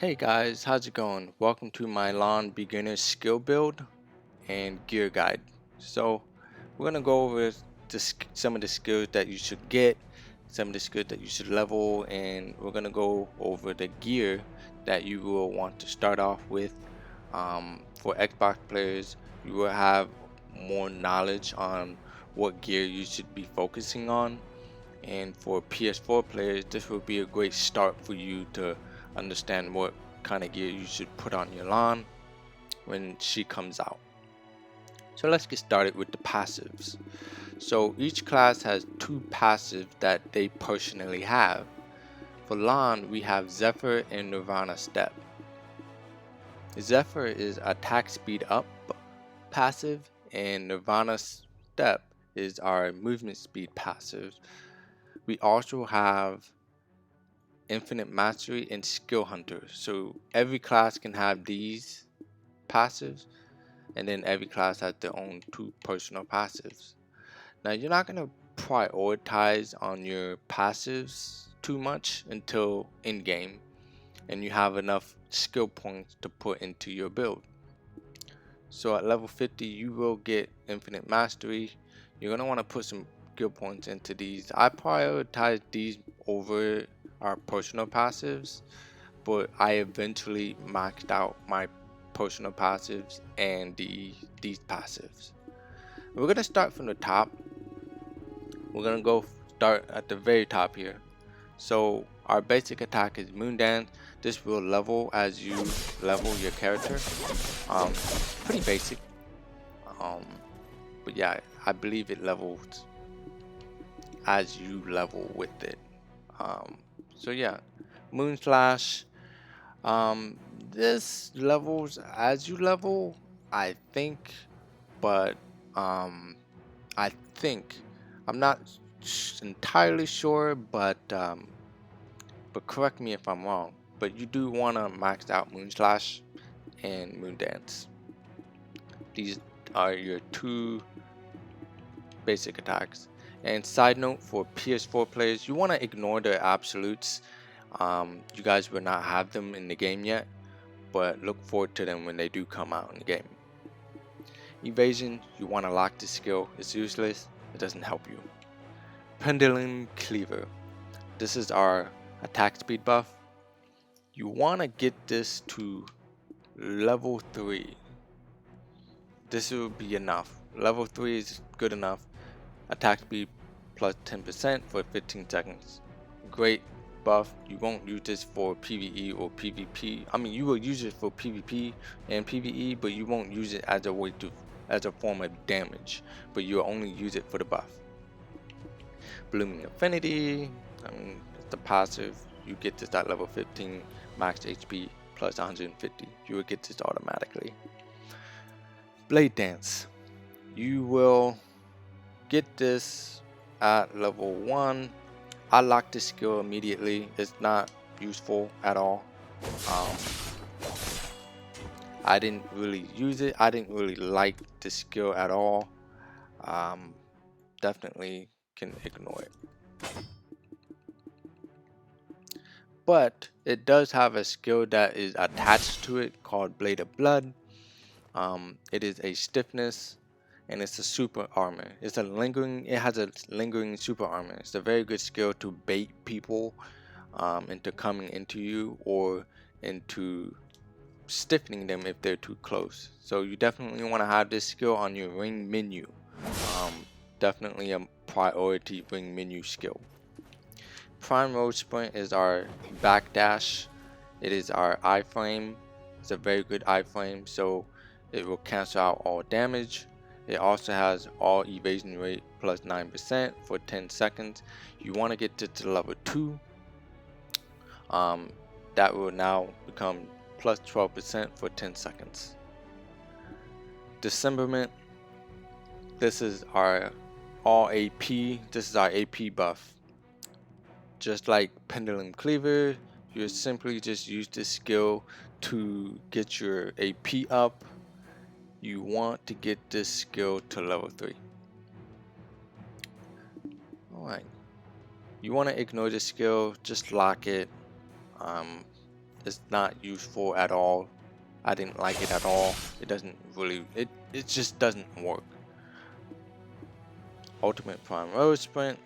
Hey guys, how's it going? Welcome to my Lahn beginner skill build and gear guide. So we're gonna go over some of the skills that you should get, some of the skills that you should level, and we're gonna go over the gear that you will want to start off with. For Xbox players, you will have more knowledge on what gear you should be focusing on, and for PS4 players, this will be a great start for you to understand what kind of gear you should put on your Lahn when she comes out. So let's get started with the passives. So each class has two passives that they personally have. For Lahn, we have Zephyr and Nirvana Step. Zephyr is attack speed up passive, and Nirvana Step is our movement speed passive. We also have Infinite Mastery and Skill Hunter. So every class can have these passives, and then every class has their own two personal passives. Now you're not going to prioritize on your passives too much until in game and you have enough skill points to put into your build. So at level 50 you will get Infinite Mastery. You're going to want to put some skill points into these. I prioritize these over our personal passives, but I eventually maxed out my personal passives and these passives. We're gonna start from the top. We're gonna go start at the very top here. So our basic attack is Moondance. This will level as you level your character. Pretty basic. But yeah, I believe it levels as you level with it. So yeah, Moon Slash. This levels as you level, I think, but I think I'm not entirely sure, but correct me if I'm wrong. But you do want to max out Moonslash and Moondance. These are your two basic attacks. And side note for PS4 players, you want to ignore the absolutes. You guys will not have them in the game yet, but look forward to them when they do come out in the game. Evasion, you want to lock this skill. It's useless. It doesn't help you. Pendulum Cleaver. This is our attack speed buff. You want to get this to level 3. This will be enough. Level 3 is good enough. Attack speed plus 10% for 15 seconds. Great buff. You won't use this for PvE or PvP. I mean, you will use it for PvP and PvE, but you won't use it as a way to as a form of damage. But you'll only use it for the buff. Blooming Affinity. I mean, it's the passive. You get this at level 15, max HP plus 150. You will get this automatically. Blade Dance. You will get this at level 1. I locked this skill immediately. It's not useful at all. I didn't really use it. I didn't really like this skill at all. Definitely can ignore it. But it does have a skill that is attached to it called Blade of Blood. It is a stiffness and it's a super armor. It has a lingering super armor. It's a very good skill to bait people into coming into you or into stiffening them if they're too close. So you definitely want to have this skill on your ring menu. Definitely a priority ring menu skill. Prime Road Sprint is our backdash. It is our iframe. It's a very good iframe, so it will cancel out all damage. It also has all evasion rate plus 9% for 10 seconds. You want to get to level 2. That will now become plus 12% for 10 seconds. Dismemberment. This is our all AP. This is our AP buff. Just like Pendulum Cleaver, you simply just use this skill to get your AP up. You want to get this skill to level 3. Alright. You want to ignore this skill, just lock it. It's not useful at all. I didn't like it at all. It doesn't really, it just doesn't work. Ultimate Prime Road Sprint,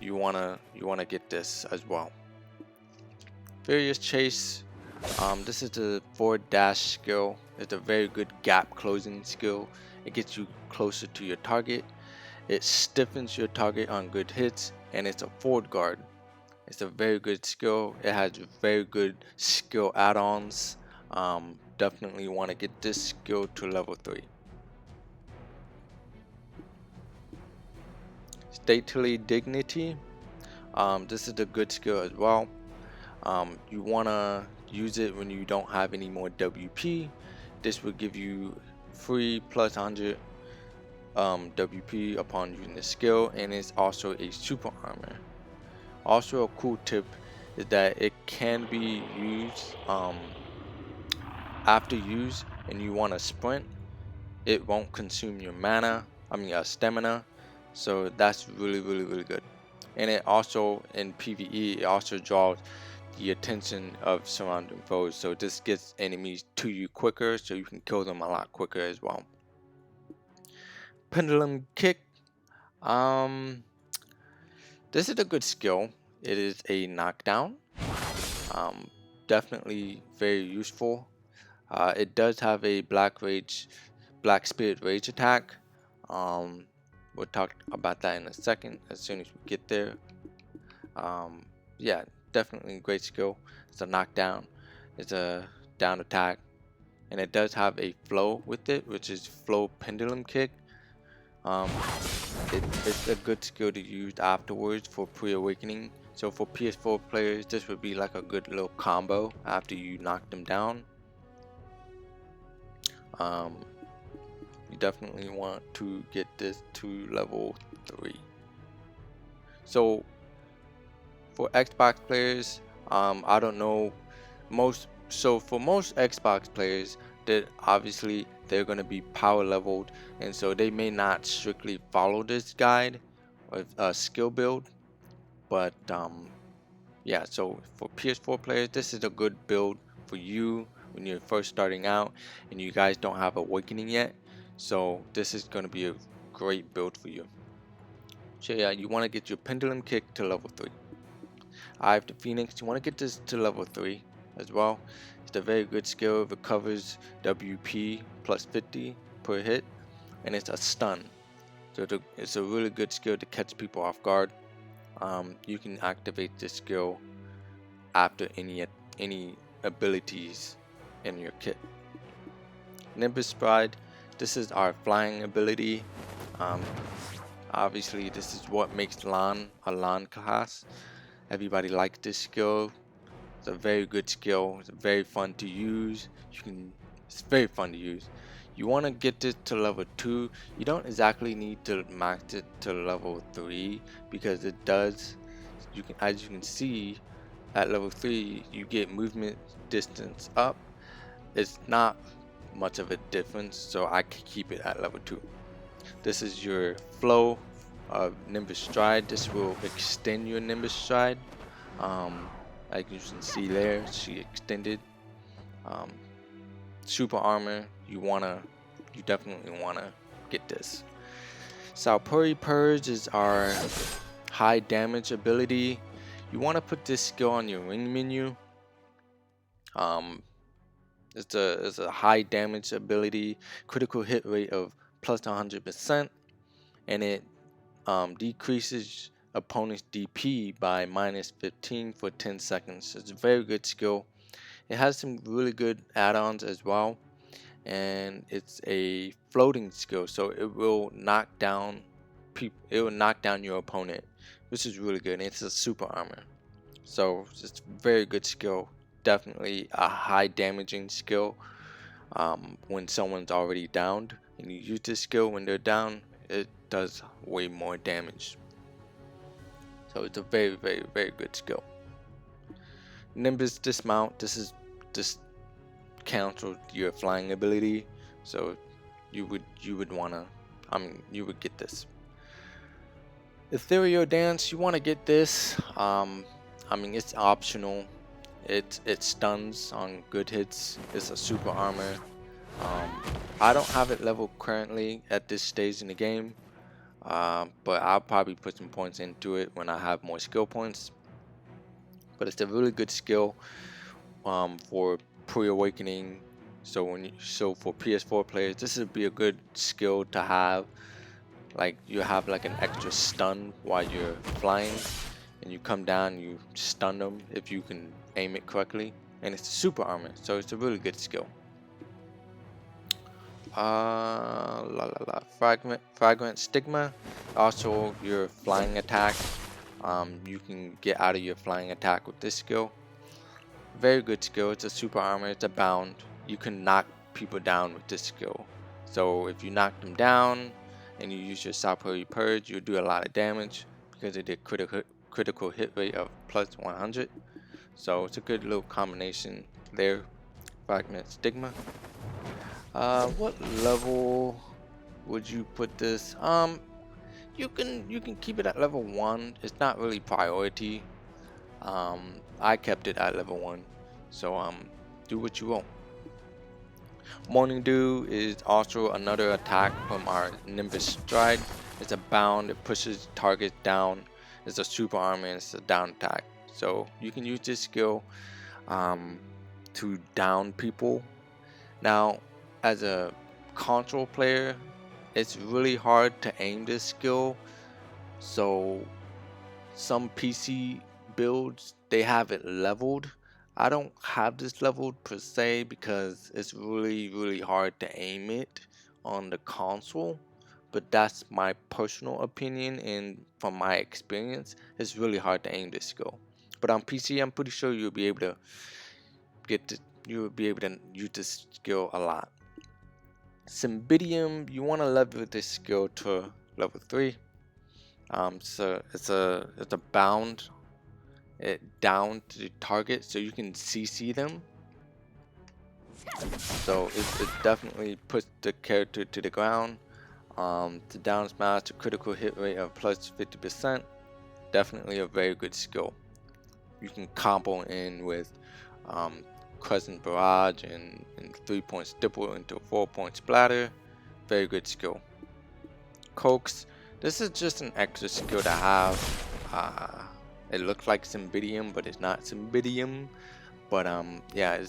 you wanna get this as well. Furious Chase, this is the forward dash skill. It's a very good gap closing skill. It gets you closer to your target. It stiffens your target on good hits, and it's a forward guard. It's a very good skill. It has very good skill add-ons. Definitely want to get this skill to level 3. Stately Dignity. This is a good skill as well. You want to use it when you don't have any more WP. This will give you free plus 100 WP upon using the skill, and it's also a super armor. Also a cool tip is that it can be used after use and you want to sprint. It won't consume your stamina, so that's really good. And it also, in PvE, it also draws the attention of surrounding foes, so this gets enemies to you quicker, so you can kill them a lot quicker as well. Pendulum Kick, this is a good skill. It is a knockdown, definitely very useful. It does have a Black Spirit Rage attack. We'll talk about that in a second as soon as we get there. Yeah, definitely a great skill. It's a knockdown, it's a down attack, and it does have a flow with it, which is Flow Pendulum Kick. It's a good skill to use afterwards for Preawakening. So for PS4 players, this would be like a good little combo after you knock them down. You definitely want to get this to level 3. So for Xbox players, I don't know, for most Xbox players, that obviously they're going to be power leveled, and so they may not strictly follow this guide or skill build, but yeah, so for PS4 players, this is a good build for you when you're first starting out and you guys don't have Awakening yet. So this is going to be a great build for you. So yeah, you want to get your Pendulum Kick to level 3. Eye of the Phoenix, you want to get this to level 3 as well. It's a very good skill. It recovers WP plus 50 per hit, and it's a stun. So it's a really good skill to catch people off guard. You can activate this skill after any abilities in your kit. Nimbus Pride, this is our flying ability. Obviously this is what makes Lahn a Lahn class. Everybody likes this skill. It's a very good skill. It's very fun to use. It's very fun to use. You want to get this to level 2. You don't exactly need to max it to level 3 because it does. As you can see, at level 3 you get movement distance up. It's not much of a difference, so I can keep it at level 2. This is your flow of Nimbus Stride. This will extend your Nimbus Stride. Like you can see there, she extended. Super armor, you definitely wanna get this. Salpuri Purge is our high damage ability. You want to put this skill on your ring menu. It's a high damage ability, critical hit rate of plus 100%, and it decreases opponent's DP by minus 15 for 10 seconds. It's a very good skill. It has some really good add-ons as well, and it's a floating skill, so it will knock down your opponent, which is really good. And it's a super armor, so it's a very good skill. Definitely a high damaging skill. When someone's already downed and you use this skill when they're down, it does way more damage. So it's a very good skill. Nimbus Dismount, this cancels your flying ability, so you would get this. Ethereal Dance, you want to get this. It's optional. It stuns on good hits. It's a super armor. I don't have it leveled currently at this stage in the game, but I'll probably put some points into it when I have more skill points. But it's a really good skill for Preawakening. So for PS4 players, this would be a good skill to have. Like you have like an extra stun while you're flying, and you come down, you stun them if you can aim it correctly, and it's a super armor, so it's a really good skill. Fragment Stigma, also your flying attack. You can get out of your flying attack with this skill. Very good skill. It's a super armor. It's a bound. You can knock people down with this skill. So if you knock them down and you use your Sapphire Purge, you'll do a lot of damage because of the critical hit rate of plus 100. So it's a good little combination there. Fragment Stigma. What level would you put this? You can keep it at level 1. It's not really priority. I kept it at level 1. So do what you want. Morning Dew is also another attack from our Nimbus Pride. It's a bound. It pushes targets down. It's a super armor and it's a down attack. So you can use this skill to down people. Now, as a console player, it's really hard to aim this skill. So some PC builds, they have it leveled. I don't have this leveled per se because it's really hard to aim it on the console, but that's my personal opinion, and from my experience it's really hard to aim this skill. But on PC I'm pretty sure you'll be able to use this skill a lot. Cymbidium, you want to level this skill to level 3. So it's a bound it down to the target so you can CC them. So it definitely puts the character to the ground. The down smash, a critical hit rate of plus 50%. Definitely a very good skill. You can combo in with Crescent Barrage and 3-point stipple into a 4-point splatter. Very good skill. Coax, this is just an extra skill to have. It looks like Cymbidium, but it's not Cymbidium. But yeah,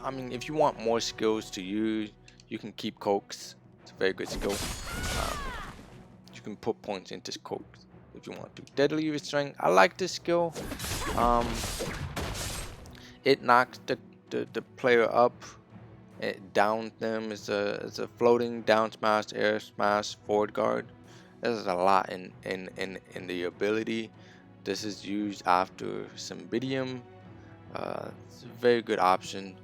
I mean, if you want more skills to use, you can keep Coax. It's a very good skill. You can put points into Coax if you want to. Deadly Restraint, I like this skill. It knocks the player up. It downs them. It's a floating down smash, air smash, forward guard. There's a lot in the ability. This is used after Cymbidium. It's a very good option.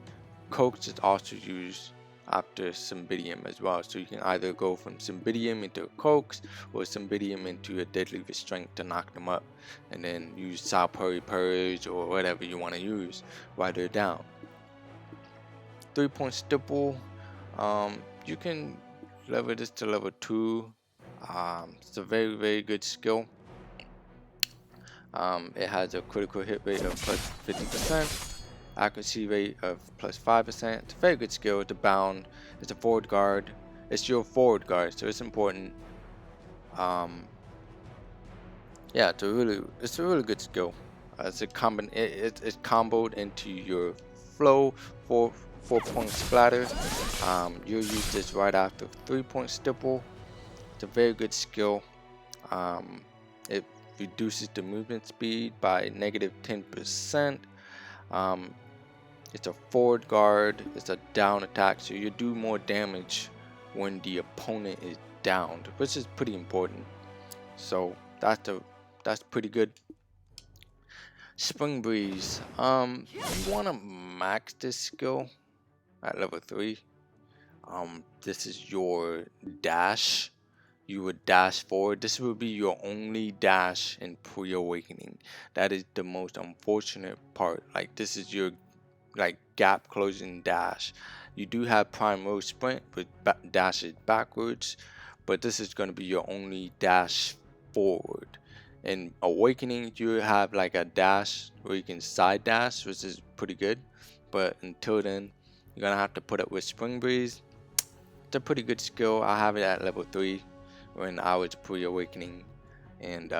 Coax is also used after Cymbidium as well. So you can either go from Cymbidium into a Coax or Cymbidium into a Deadly Restraint to knock them up, and then use Sapphire Purge or whatever you want to use while they're down. 3-point stipple. You can level this to level 2. It's a very good skill. It has a critical hit rate of plus 50%, accuracy rate of plus 5%. It's a very good skill. It's a bound. It's a forward guard. It's your forward guard, so it's important. Yeah, it's a really good skill. It's comboed into your flow 4-point splatter. You'll use this right after 3-point stipple. It's a very good skill. It reduces the movement speed by -10%. It's a forward guard. It's a down attack, so you do more damage when the opponent is downed, which is pretty important. So that's pretty good. Spring Breeze. You want to max this skill at level 3. This is your dash. You would dash forward. This will be your only dash in Preawakening. That is the most unfortunate part. Like, this is your gap closing dash. You do have Prime Road Sprint, which dashes backwards, but this is going to be your only dash forward. In Awakening, you have like a dash where you can side dash, which is pretty good. But until then, you're gonna have to put up with Spring Breeze. It's a pretty good skill. I have it at level 3 when I was pre-awakening, and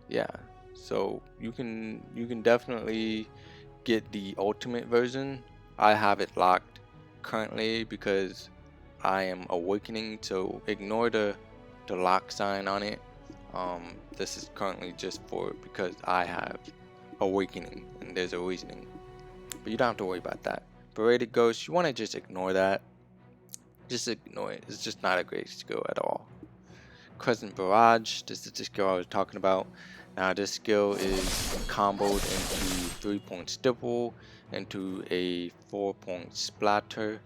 yeah. So you can definitely get the ultimate version. I have it locked currently because I am awakening, so ignore the lock sign on it. This is currently just for because I have awakening, and there's a reasoning, but you don't have to worry about that. Berated Ghost, you want to just ignore that. Just ignore it. It's just not a great skill at all. Crescent Barrage, this is the skill I was talking about. Now this skill is comboed into 3-point stipple, into a 4-point splatter.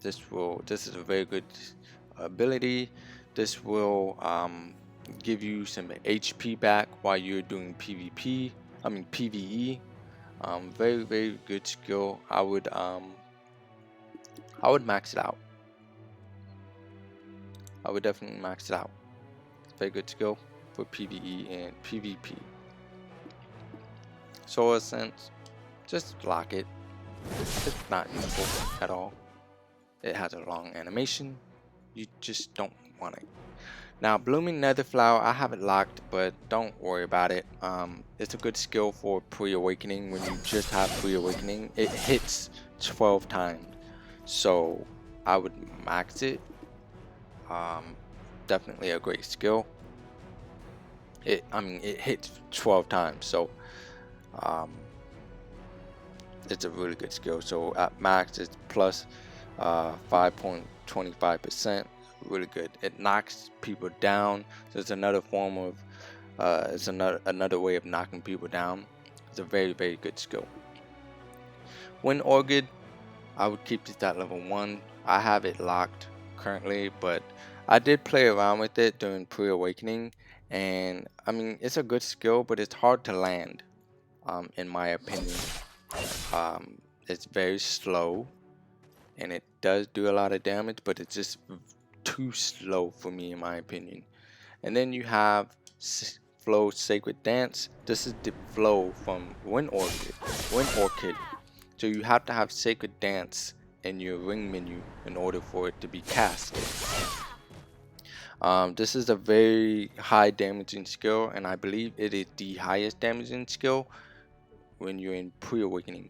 This is a very good ability. This will give you some HP back while you're doing PvP. I mean PvE. Very good skill. I would max it out. I would definitely max it out. It's a very good skill for PvE and PvP. Solar Sense, just lock it. It's not useful at all. It has a long animation. You just don't want it. Now, Blooming Netherflower, I have it locked, but don't worry about it. It's a good skill for pre-awakening. When you just have pre-awakening, it hits 12 times. So I would max it. Definitely a great skill. It hits 12 times, so it's a really good skill. So at max, it's plus 5.25%. Really good. It knocks people down. So it's another form of it's another way of knocking people down. It's a very good skill. Wind Orchid, I would keep this at level 1. I have it locked currently, but I did play around with it during pre-awakening, and I mean, it's a good skill, but it's hard to land, in my opinion. It's very slow, and it does do a lot of damage, but it's just too slow for me, in my opinion. And then you have Flow Sacred Dance. This is the flow from Wind Orchid. So you have to have Sacred Dance in your ring menu in order for it to be cast. This is a very high damaging skill, and I believe it is the highest damaging skill when you're in pre-awakening.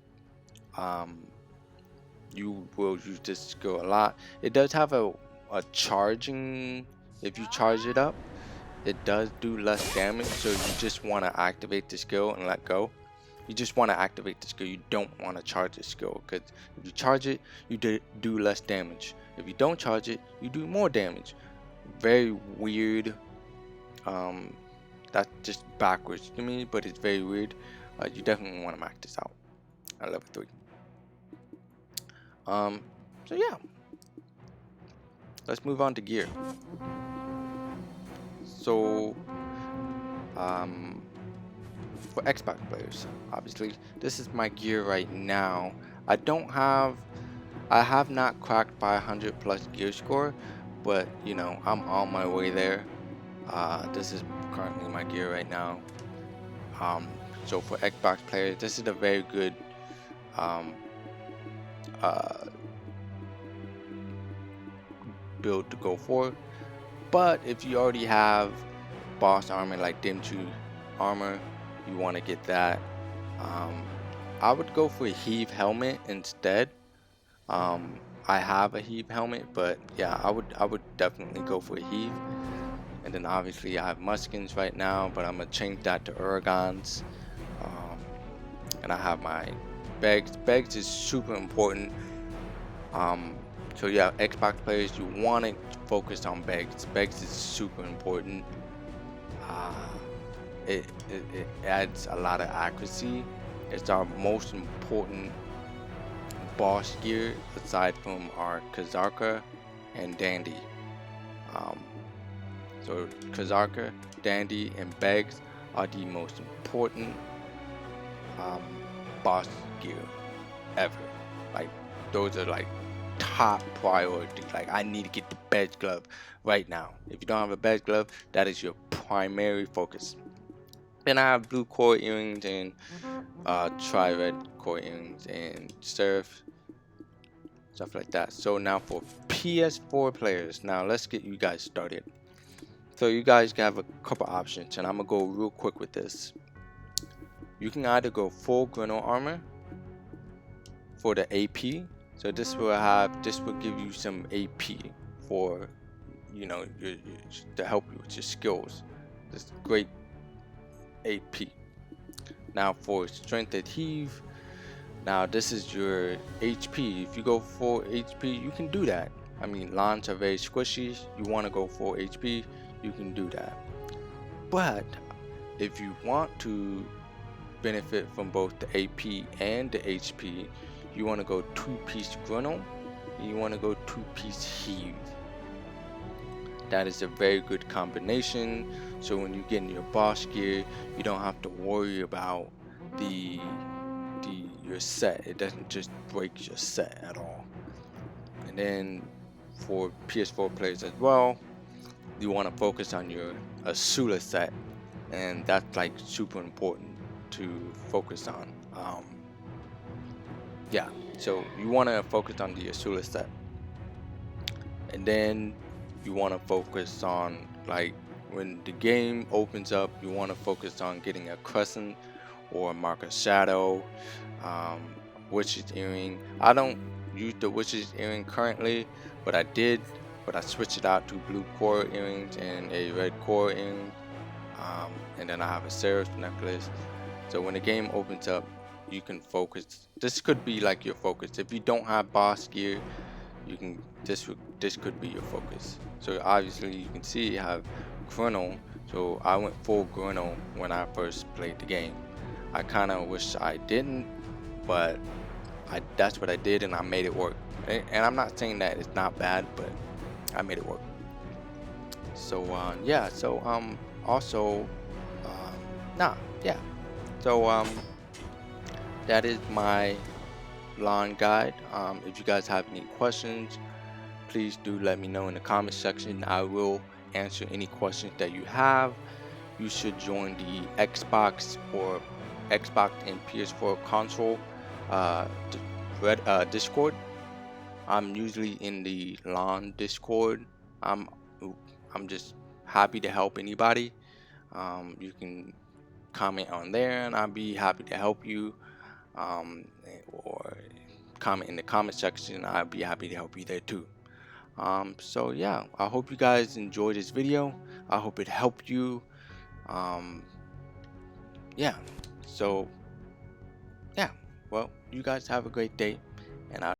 You will use this skill a lot. It does have a charging. If you charge it up, it does do less damage, so you just want to activate the skill and let go. You just want to activate the skill. You don't want to charge the skill, because if you charge it, you do less damage. If you don't charge it, you do more damage. Very weird. That's just backwards to me, but it's very weird. You definitely want to max this out at level 3. So yeah, let's move on to gear. So for Xbox players, obviously this is my gear right now. I have not cracked 500 plus gear score, but you know, I'm on my way there. This is currently my gear right now. So for Xbox players, this is a very good build to go for. But if you already have boss armor like Dim 2 armor, you want to get that. I would go for a heave helmet instead. I have a heave helmet, but yeah, I would definitely go for a heave. And then obviously I have muskins right now, but I'm gonna change that to Uragons. And I have my Begs. Begs is super important. So yeah, Xbox players, you want to focus on Begs. Begs is super important. It adds a lot of accuracy. It's our most important boss gear aside from our Kazarka and Dandy. So Kazarka, Dandy, and Begs are the most important boss gear ever. Like, those are like top priority. Like, I need to get the Begs glove right now. If you don't have a Begs glove, that is your primary focus. Then I have blue core earrings and tri-red core earrings and surf, stuff like that. So now for PS4 players, now let's get you guys started. So you guys have a couple options, and I'm gonna go real quick with this. You can either go full Greno armor for the AP. So this will give you some AP for, you know, to help you with your skills. This great AP. Now for strength adhesive, now this is your HP. If you go for HP, you can do that. I mean, Lahns are very squishy. You want to go for HP, you can do that. But if you want to benefit from both the AP and the HP, you want to go 2-piece Greno, and you want to go 2-piece heave. That is a very good combination. So when you get in your boss gear, you don't have to worry about your set. It doesn't just break your set at all. And then for PS4 players as well, you want to focus on your Asula set, and that's like super important to focus on. Yeah, so you want to focus on the Asula set, and then you want to focus on, like, when the game opens up, you want to focus on getting a crescent or a marker shadow, witch's earring. I don't use the witch's earring currently, but I did, but I switched it out to blue core earrings and a red core earring, and then I have a seraph necklace. So when the game opens up, you can focus. This could be like your focus. If you don't have boss gear, you can this could be your focus. So obviously you can see I have Greno, so I went full Greno when I first played the game. I kind of wish I didn't, but that's what I did, and I made it work. And I'm not saying that it's not bad, but I made it work. So yeah, so also so that is my Lahn guide. If you guys have any questions, please do let me know in the comment section. I will answer any questions that you have. You should join the Xbox and PS4 console Discord. I'm usually in the Lahn Discord. I'm just happy to help anybody. You can comment on there, and I'll be happy to help you. Or comment in the comment section. I'll be happy to help you there too. So yeah, I hope you guys enjoyed this video. I hope it helped you. Yeah, so yeah, well, you guys have a great day, and